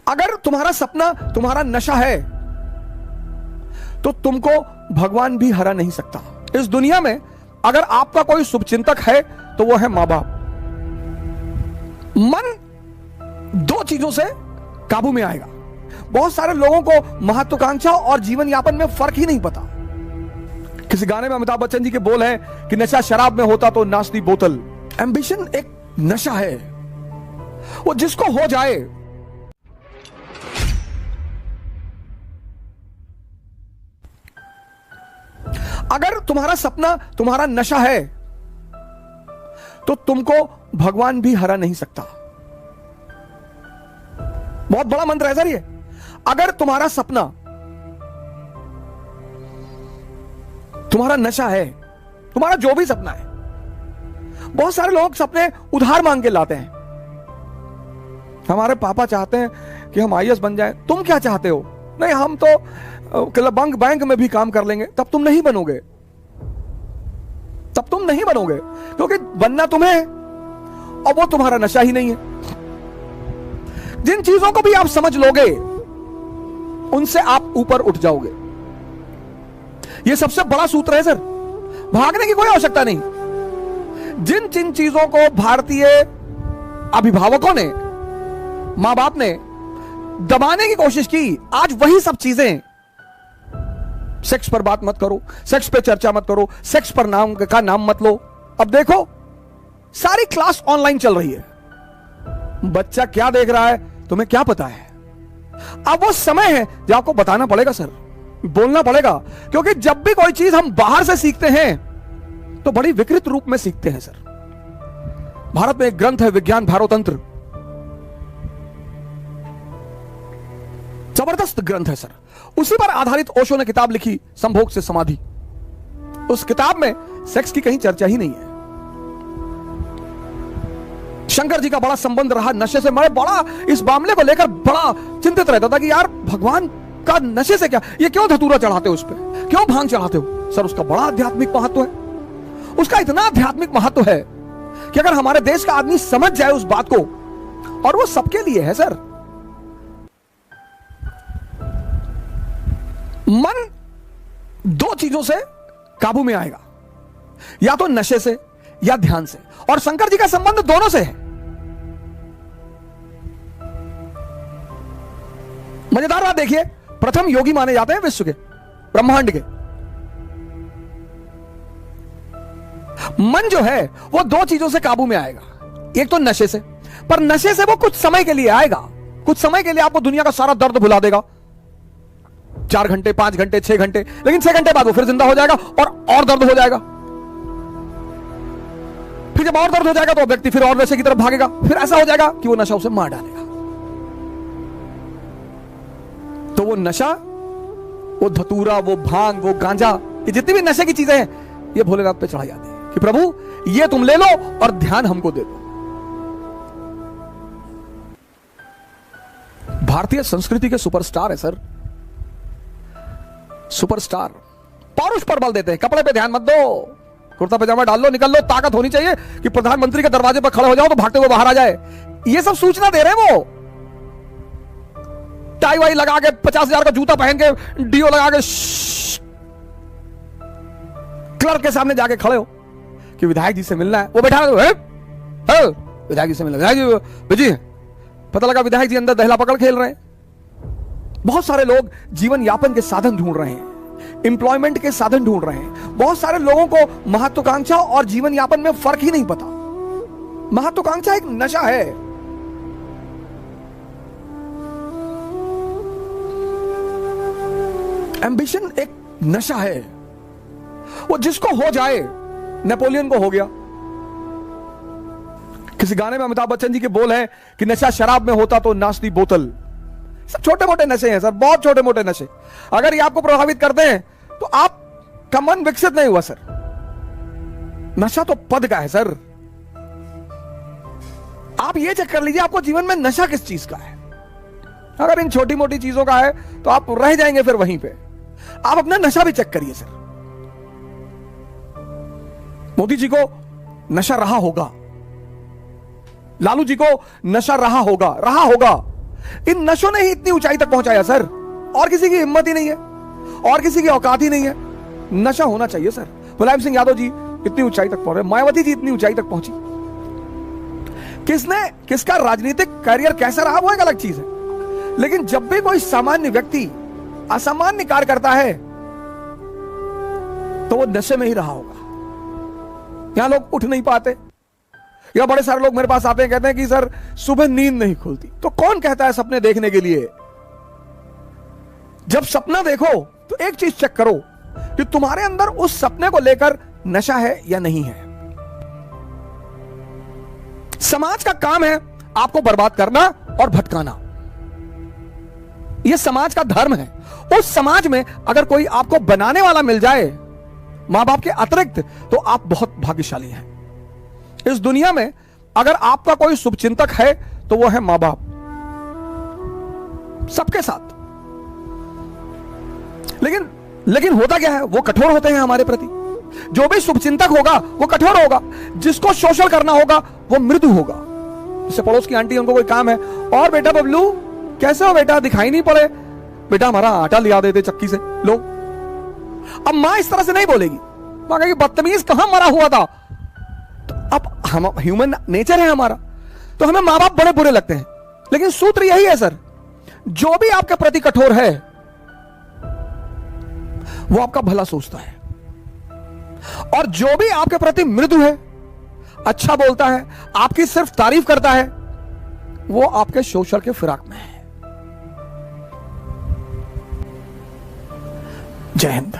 अगर तुम्हारा सपना तुम्हारा नशा है तो तुमको भगवान भी हरा नहीं सकता। इस दुनिया में अगर आपका कोई शुभचिंतक है तो वो है मां बाप। मन दो चीजों से काबू में आएगा। बहुत सारे लोगों को महत्वाकांक्षा और जीवन यापन में फर्क ही नहीं पता। किसी गाने में अमिताभ बच्चन जी के बोल है कि नशा शराब में होता तो नाचती बोतल। एम्बिशन एक नशा है, वो जिसको हो जाए अगर तुम्हारा सपना तुम्हारा नशा है तो तुमको भगवान भी हरा नहीं सकता। बहुत बड़ा मंत्र है सर ये। अगर तुम्हारा सपना तुम्हारा नशा है, तुम्हारा जो भी सपना है, बहुत सारे लोग सपने उधार मांग के लाते हैं। हमारे पापा चाहते हैं कि हम आईएएस बन जाएं। तुम क्या चाहते हो? नहीं, हम तो बैंक में भी काम कर लेंगे। तब तुम नहीं बनोगे, तब तुम नहीं बनोगे, क्योंकि बनना तुम्हें और वो तुम्हारा नशा ही नहीं है। जिन चीजों को भी आप समझ लोगे उनसे आप ऊपर उठ जाओगे। यह सबसे बड़ा सूत्र है सर। भागने की कोई आवश्यकता नहीं। जिन जिन चीजों को भारतीय अभिभावकों ने, मां बाप ने दबाने की कोशिश की, आज वही सब चीजें। सेक्स पर बात मत करो, सेक्स पे चर्चा मत करो, सेक्स पर नाम मत लो। अब देखो सारी क्लास ऑनलाइन चल रही है। बच्चा क्या देख रहा है तुम्हें क्या पता है? अब वो समय है जब आपको बताना पड़ेगा सर, बोलना पड़ेगा। क्योंकि जब भी कोई चीज हम बाहर से सीखते हैं तो बड़ी विकृत रूप में सीखते हैं सर। भारत में एक ग्रंथ है विज्ञान भारोतंत्र, जबरदस्त ग्रंथ है सर। उसी पर आधारित ओशो ने किताब लिखी संभोग से समाधि। उस किताब में सेक्स की कहीं चर्चा ही नहीं है। शंकर जी का बड़ा संबंध रहा नशे से। मैं बड़ा इस मामले को लेकर बड़ा चिंतित रहता था कि यार भगवान का नशे से क्या, ये क्यों धतूरा चढ़ाते हो, उस पर क्यों भांग चढ़ाते हो? सर उसका बड़ा आध्यात्मिक महत्व है। उसका इतना आध्यात्मिक महत्व है कि अगर हमारे देश का आदमी समझ जाए उस बात को, और वो सबके लिए है सर। मन दो चीजों से काबू में आएगा, या तो नशे से या ध्यान से। और शंकर जी का संबंध दोनों से है। मजेदार बात देखिए, प्रथम योगी माने जाते हैं विश्व के, ब्रह्मांड के। मन जो है वो दो चीजों से काबू में आएगा, एक तो नशे से। पर नशे से वो कुछ समय के लिए आएगा, कुछ समय के लिए आपको दुनिया का सारा दर्द भुला देगा। 4 घंटे, 5 घंटे, 6 घंटे, लेकिन 6 घंटे बाद वो फिर जिंदा हो जाएगा और दर्द हो जाएगा। फिर जब और दर्द हो जाएगा तो व्यक्ति फिर और वैसे की तरफ भागेगा। फिर ऐसा हो जाएगा कि वो नशा उसे मार डालेगा। तो वो नशा, वो धतूरा, वो भांग, वो गांजा, ये जितनी भी नशे की चीजें हैं, ये भोलेनाथ पे चढ़ाई जाती है कि प्रभु ये तुम ले लो और ध्यान हमको दे दो। भारतीय संस्कृति के सुपरस्टार है सर, सुपरस्टार। पौरुष पर बल देते हैं, कपड़े पे ध्यान मत दो, कुर्ता पैजामा डाल लो, निकल लो। ताकत होनी चाहिए कि प्रधानमंत्री के दरवाजे पर खड़े हो जाओ तो भागते हुए बाहर आ जाए। ये सब सूचना दे रहे हैं वो। टाई वाई लगा के, 50,000 का जूता पहन के, डीओ लगा के क्लर्क के सामने जाके खड़े हो कि विधायक जी से मिलना है। वो बैठा है, विधायक जी से मिलना, विधायक जी, पता लगा विधायक जी अंदर दहला पकड़ खेल रहे हैं। बहुत सारे लोग जीवन यापन के साधन ढूंढ रहे हैं, एम्प्लॉयमेंट के साधन ढूंढ रहे हैं। बहुत सारे लोगों को महत्वाकांक्षा और जीवन यापन में फर्क ही नहीं पता। महत्वाकांक्षा एक नशा है। एम्बिशन एक नशा है, वो जिसको हो जाए। नेपोलियन को हो गया। किसी गाने में अमिताभ बच्चन जी के बोल है कि नशा शराब में होता तो नाचती बोतल। सब छोटे मोटे नशे हैं सर, बहुत छोटे मोटे नशे। अगर ये आपको प्रभावित करते हैं तो आपका मन विकसित नहीं हुआ सर। नशा तो पद का है सर। आप ये चेक कर लीजिए आपको जीवन में नशा किस चीज का है। अगर इन छोटी मोटी चीजों का है तो आप रह जाएंगे फिर वहीं पे। आप अपना नशा भी चेक करिए सर। मोदी जी को नशा रहा होगा, लालू जी को नशा रहा होगा, इन नशों ने ही इतनी ऊंचाई तक पहुंचाया सर, और किसी की हिम्मत ही नहीं है, और किसी की औकात ही नहीं है। नशा होना चाहिए सर। मुलायम सिंह यादव जी इतनी ऊंचाई तक पहुंचे, मायावती जी इतनी ऊंचाई तक पहुंची। किसका राजनीतिक करियर कैसा रहा वो एक अलग चीज है, लेकिन जब भी कोई सामान्य व्यक्ति असामान्य कार्य करता है तो वो नशे में ही रहा होगा। यहां लोग उठ नहीं पाते, या बड़े सारे लोग मेरे पास आते हैं, कहते हैं कि सर सुबह नींद नहीं खुलती। तो कौन कहता है सपने देखने के लिए? जब सपना देखो तो एक चीज चेक करो कि तुम्हारे अंदर उस सपने को लेकर नशा है या नहीं है। समाज का काम है आपको बर्बाद करना और भटकाना, यह समाज का धर्म है। उस समाज में अगर कोई आपको बनाने वाला मिल जाए मां बाप के अतिरिक्त, तो आप बहुत भाग्यशाली हैं। इस दुनिया में अगर आपका कोई शुभचिंतक है तो वो है मां बाप, सबके साथ। लेकिन होता क्या है, वो कठोर होते हैं हमारे प्रति। जो भी शुभचिंतक होगा वो कठोर होगा, जिसको शोषण करना होगा वो मृदु होगा। जैसे पड़ोस की आंटी, उनको कोई काम है, और बेटा बबलू कैसे हो बेटा, दिखाई नहीं पड़े, बेटा हमारा आटा लिया देते चक्की से, लो। अब मां इस तरह से नहीं बोलेगी, मां कहेगी बदतमीज कहां मरा हुआ था। तो अब हम ह्यूमन नेचर है हमारा, तो हमें मां बाप बड़े बुरे लगते हैं। लेकिन सूत्र यही है सर, जो भी आपके प्रति कठोर है वो आपका भला सोचता है, और जो भी आपके प्रति मृदु है, अच्छा बोलता है, आपकी सिर्फ तारीफ करता है, वो आपके शोषण के फिराक में है। जय हिंद।